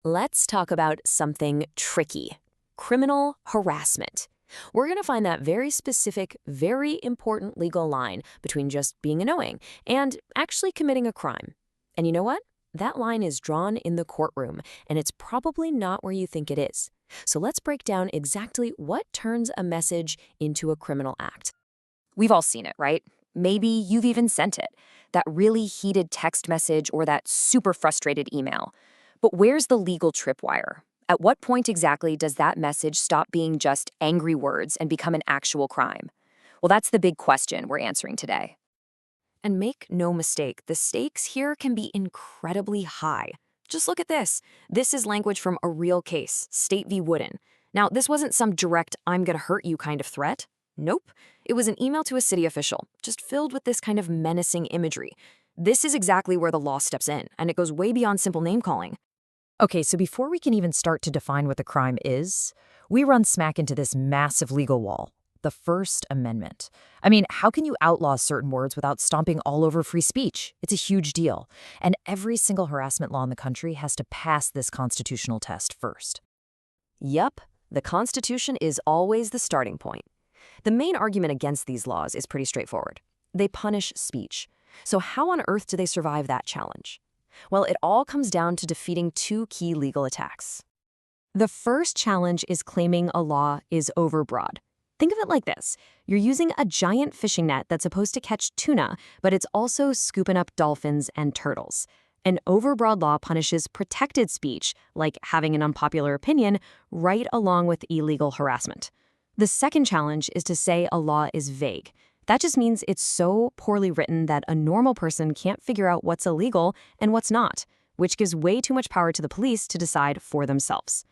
Let's talk about something tricky: criminal harassment. We're going to find that very specific, very important legal line between just being annoying and actually committing a crime. And you know what? That line is drawn in the courtroom, and it's probably not where you think it is. So let's break down exactly what turns a message into a criminal act. We've all seen it, right? Maybe you've even sent it. That really heated text message or that super frustrated email. But where's the legal tripwire? At what point exactly does that message stop being just angry words and become an actual crime? Well, that's the big question we're answering today. And make no mistake, the stakes here can be incredibly high. Just look at this. This is language from a real case, State v. Wooden. Now, this wasn't some direct, I'm gonna hurt you kind of threat. Nope. It was an email to a city official, just filled with this kind of menacing imagery. This is exactly where the law steps in, and it goes way beyond simple name-calling. Okay, so before we can even start to define what the crime is, we run smack into this massive legal wall, the First Amendment. I mean, how can you outlaw certain words without stomping all over free speech? It's a huge deal. And every single harassment law in the country has to pass this constitutional test first. Yup, the Constitution is always the starting point. The main argument against these laws is pretty straightforward. They punish speech. So how on earth do they survive that challenge? Well, it all comes down to defeating two key legal attacks. The first challenge is claiming a law is overbroad. Think of it like this. You're using a giant fishing net that's supposed to catch tuna, but it's also scooping up dolphins and turtles. An overbroad law punishes protected speech, like having an unpopular opinion, right along with illegal harassment. The second challenge is to say a law is vague. That just means it's so poorly written that a normal person can't figure out what's illegal and what's not, which gives way too much power to the police to decide for themselves.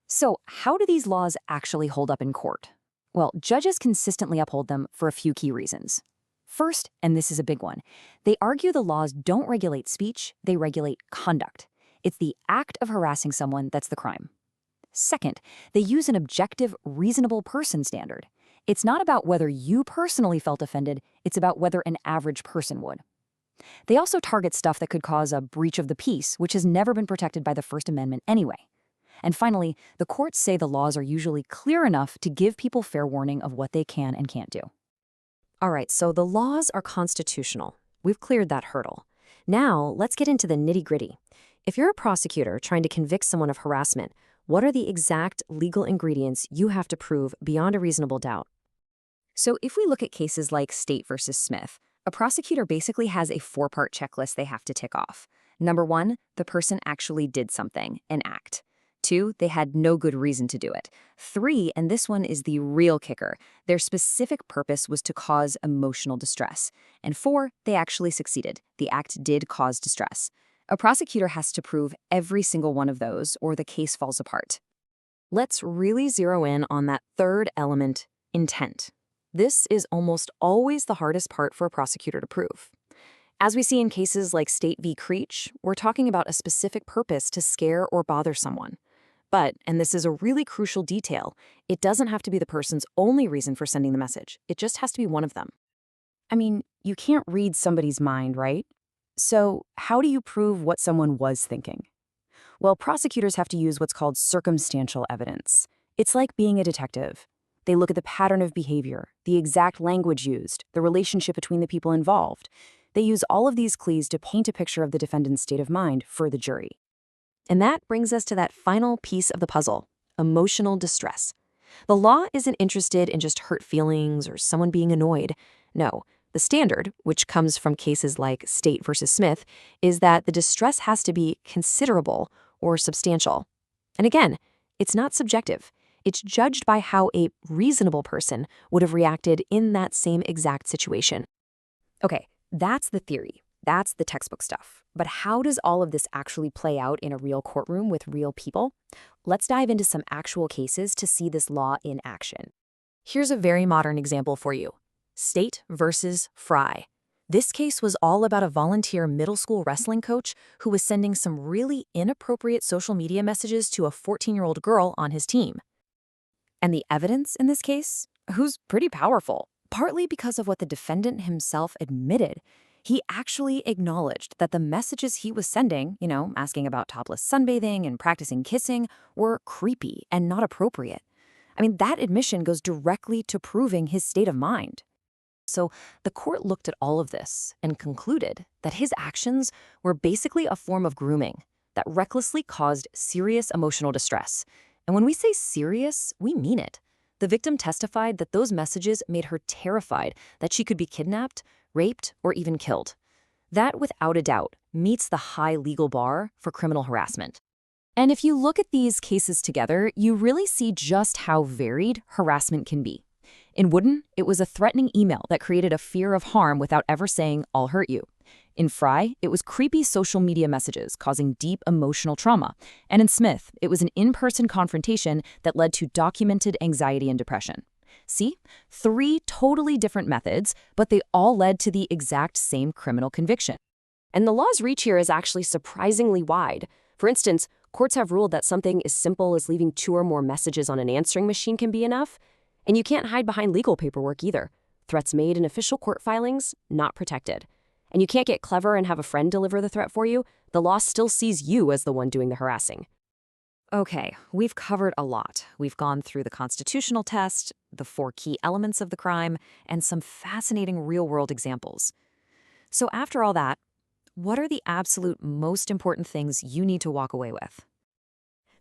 So, how do these laws actually hold up in court? Well, judges consistently uphold them for a few key reasons. First, and this is a big one, they argue the laws don't regulate speech, they regulate conduct. It's the act of harassing someone that's the crime. Second, they use an objective, reasonable person standard. It's not about whether you personally felt offended, it's about whether an average person would. They also target stuff that could cause a breach of the peace, which has never been protected by the First Amendment anyway. And finally, the courts say the laws are usually clear enough to give people fair warning of what they can and can't do. All right, so the laws are constitutional. We've cleared that hurdle. Now, let's get into the nitty-gritty. If you're a prosecutor trying to convict someone of harassment, what are the exact legal ingredients you have to prove beyond a reasonable doubt? So if we look at cases like State versus Smith, a prosecutor basically has a four-part checklist they have to tick off. Number one, the person actually did something, an act. Two, they had no good reason to do it. Three, and this one is the real kicker, their specific purpose was to cause emotional distress. And four, they actually succeeded. The act did cause distress. A prosecutor has to prove every single one of those, or the case falls apart. Let's really zero in on that third element, intent. This is almost always the hardest part for a prosecutor to prove. As we see in cases like State v. Creech, we're talking about a specific purpose to scare or bother someone. But, and this is a really crucial detail, it doesn't have to be the person's only reason for sending the message. It just has to be one of them. I mean, you can't read somebody's mind, right? So how do you prove what someone was thinking? Well, prosecutors have to use what's called circumstantial evidence. It's like being a detective. They look at the pattern of behavior, the exact language used, the relationship between the people involved. They use all of these clues to paint a picture of the defendant's state of mind for the jury. And that brings us to that final piece of the puzzle, emotional distress. The law isn't interested in just hurt feelings or someone being annoyed. No, the standard, which comes from cases like State versus Smith, is that the distress has to be considerable or substantial. And again, it's not subjective. It's judged by how a reasonable person would have reacted in that same exact situation. Okay, that's the theory. That's the textbook stuff. But how does all of this actually play out in a real courtroom with real people? Let's dive into some actual cases to see this law in action. Here's a very modern example for you. State versus Fry. This case was all about a volunteer middle school wrestling coach who was sending some really inappropriate social media messages to a 14-year-old girl on his team. And the evidence in this case? Who's pretty powerful, partly because of what the defendant himself admitted. He actually acknowledged that the messages he was sending, asking about topless sunbathing and practicing kissing, were creepy and not appropriate. I mean, that admission goes directly to proving his state of mind. So the court looked at all of this and concluded that his actions were basically a form of grooming that recklessly caused serious emotional distress. And when we say serious, we mean it. The victim testified that those messages made her terrified that she could be kidnapped, raped, or even killed. That, without a doubt, meets the high legal bar for criminal harassment. And if you look at these cases together, you really see just how varied harassment can be. In Wooden, it was a threatening email that created a fear of harm without ever saying, "I'll hurt you." In Fry, it was creepy social media messages causing deep emotional trauma. And in Smith, it was an in-person confrontation that led to documented anxiety and depression. See? 3 totally different methods, but they all led to the exact same criminal conviction. And the law's reach here is actually surprisingly wide. For instance, courts have ruled that something as simple as leaving 2 or more messages on an answering machine can be enough. And you can't hide behind legal paperwork either. Threats made in official court filings, not protected. And you can't get clever and have a friend deliver the threat for you. The law still sees you as the one doing the harassing. Okay, we've covered a lot. We've gone through the constitutional test, the 4 key elements of the crime, and some fascinating real-world examples. So after all that, what are the absolute most important things you need to walk away with?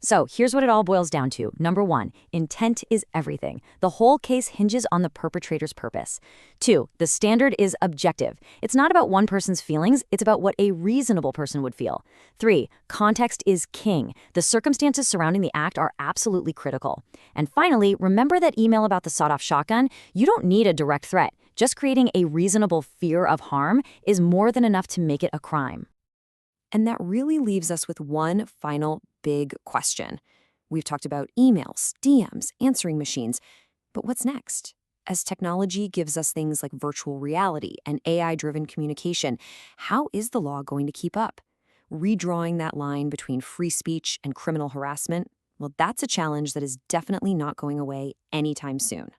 So here's what it all boils down to. Number 1, intent is everything. The whole case hinges on the perpetrator's purpose. 2, the standard is objective. It's not about one person's feelings, it's about what a reasonable person would feel. 3, context is king. The circumstances surrounding the act are absolutely critical. And finally, remember that email about the sawed-off shotgun? You don't need a direct threat. Just creating a reasonable fear of harm is more than enough to make it a crime. And that really leaves us with one final big question. We've talked about emails, DMs, answering machines, but what's next? As technology gives us things like virtual reality and AI-driven communication, how is the law going to keep up? Redrawing that line between free speech and criminal harassment? Well, that's a challenge that is definitely not going away anytime soon.